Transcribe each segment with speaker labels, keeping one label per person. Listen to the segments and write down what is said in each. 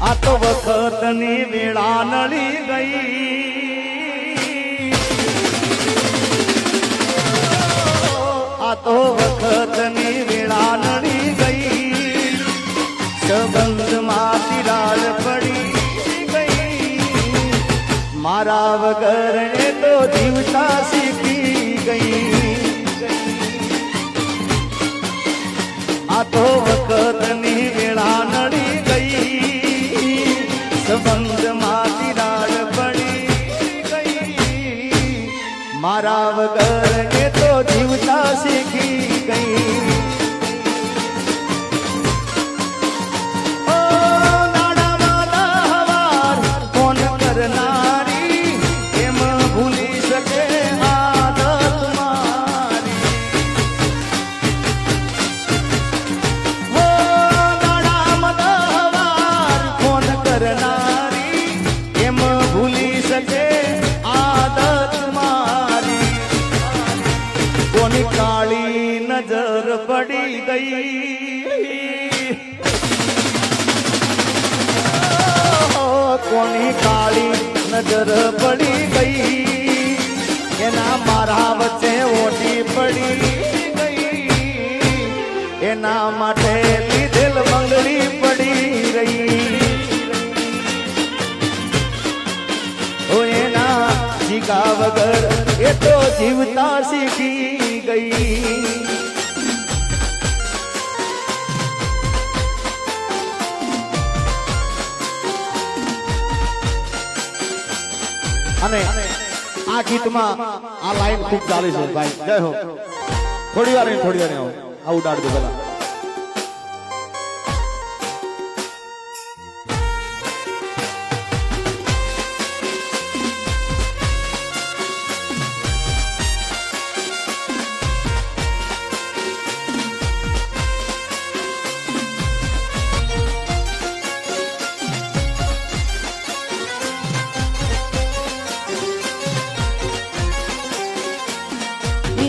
Speaker 1: આ તો વખતની વેળા નળી ગઈ આ તો વખતની વેળા નળી ગઈ સંબંધમાં તિરાડ પડી ગઈ મારા વગર એ તો જીવતા શીખી ગઈ આ તો વખતની વેળા નડી ગઈ સંબંધમાં તિરાડ પડી ગઈ મારા વગર એ તો જીવતા શીખી ગઈ ઓ નાડામાં હવાર કોણ કરનારી એમ ભૂલી શકે આદત મારી ઓ નાડામાં હવાર કોણ કરનારી એમ ભૂલી શકે આદત મારી કોની કાળી નજર પડી ગઈ કોની કાળી નજર પડી ગઈ એના મારા વચ્ચે ઓટી પડી ગઈ એના માટે લીધેલ મંગળી પડી રહી ઓ એના જીગા વગર એ તો જીવતા શીખી ગઈ અને આ ગીતમાં આ લાઈન ખૂબ ચાલે છે ભાઈ જય હો થોડી વાર આવું ઉડાડજો પેલા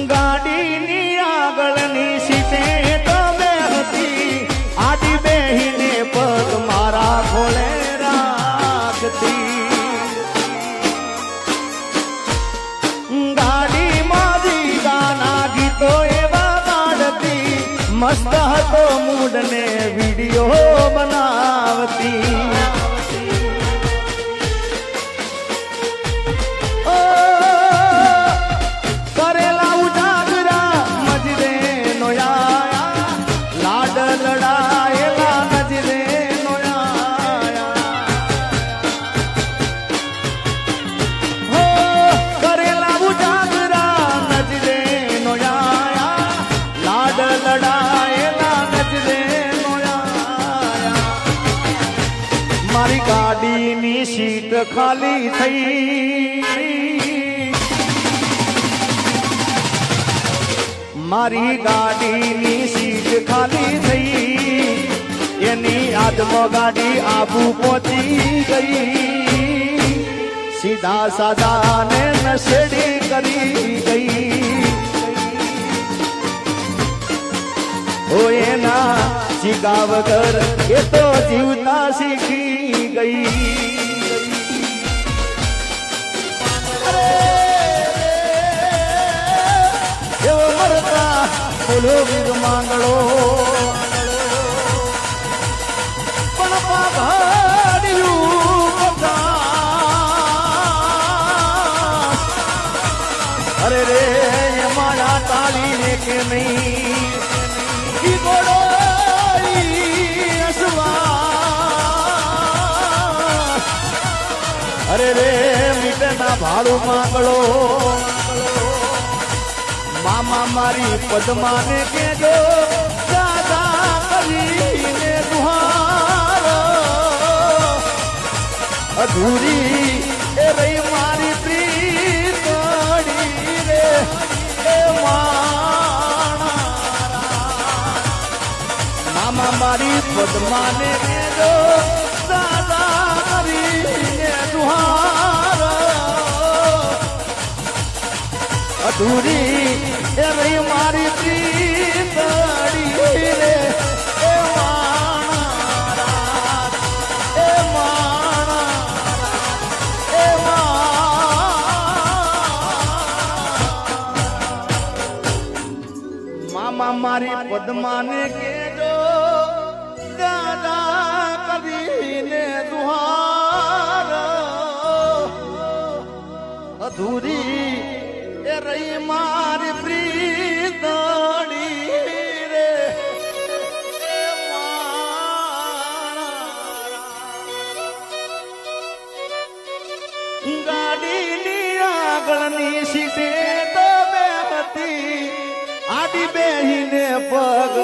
Speaker 1: ગાડીની આગળની સીટે તમે હતી આડી બેહીને પગ મારા ખોળે રાખતી ગાડીમાં જી ગાના ગીતો એવા ગાડતી મસ્ત હતો મૂડને વિડીયો બનાવતી મારી ગાડીની સીટ ખાલી થઈ મારી ગાડીની સીટ ખાલી થઈ એની આદમો ગાડી આબુ પહોંચી ગઈ સીધા સાદાને નશેડી કરી ગઈ ઓ એના જીગા વગર એ તો જીવતા શીખી ગઈ એવો મરતા બોલો વીર માંગડો પણ પાઘાડ્યું બધા અરે રે મારા તાળીને કે નહીં ગોળો અરે રે મીઠના ભાડું માંગડો મામા મારી પદ્માને કેજો દાદા કરીને દુહાર અધૂરી એ રહી મારી પ્રીતડી રે એ મામા મારી પદ્માને કેજો દાદા કરીને દુહાર અધૂરી એ રહી મારી પ્રીતડી રે એ મારા એ મારી પદ્માને કેજો દાદા કરીને દુહાર અધૂરી એ રહી મારી પ્રીતડી રે એ મારા ગાડીની આગળની સીટે તો બેહતી આડી બેહીને પગ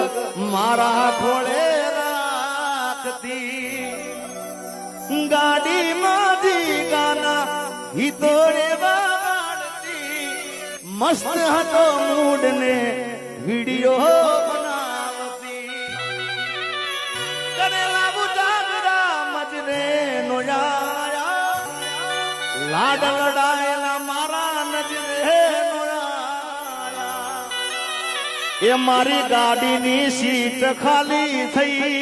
Speaker 1: મારા ખોળે રાખતી ગાડીમાં જી ગાના હિતોડે વાળતી મસ્ત હતો મૂડ ને વિડિયો બનાવતી કરેલા બુજાગરા મજરે નો યાયા લાડ લડાયેલા મારા નજરે નો યાયા એ મારી ગાડીની સીટ ખાલી થઈ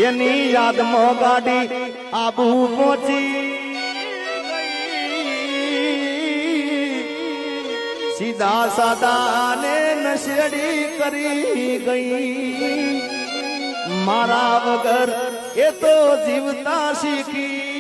Speaker 1: એની યાદમાં ગાડી આબુ પહોંચી સીધા સાદા ને નશેડી કરી ગઈ મારા વગર એ તો જીવતા શીખી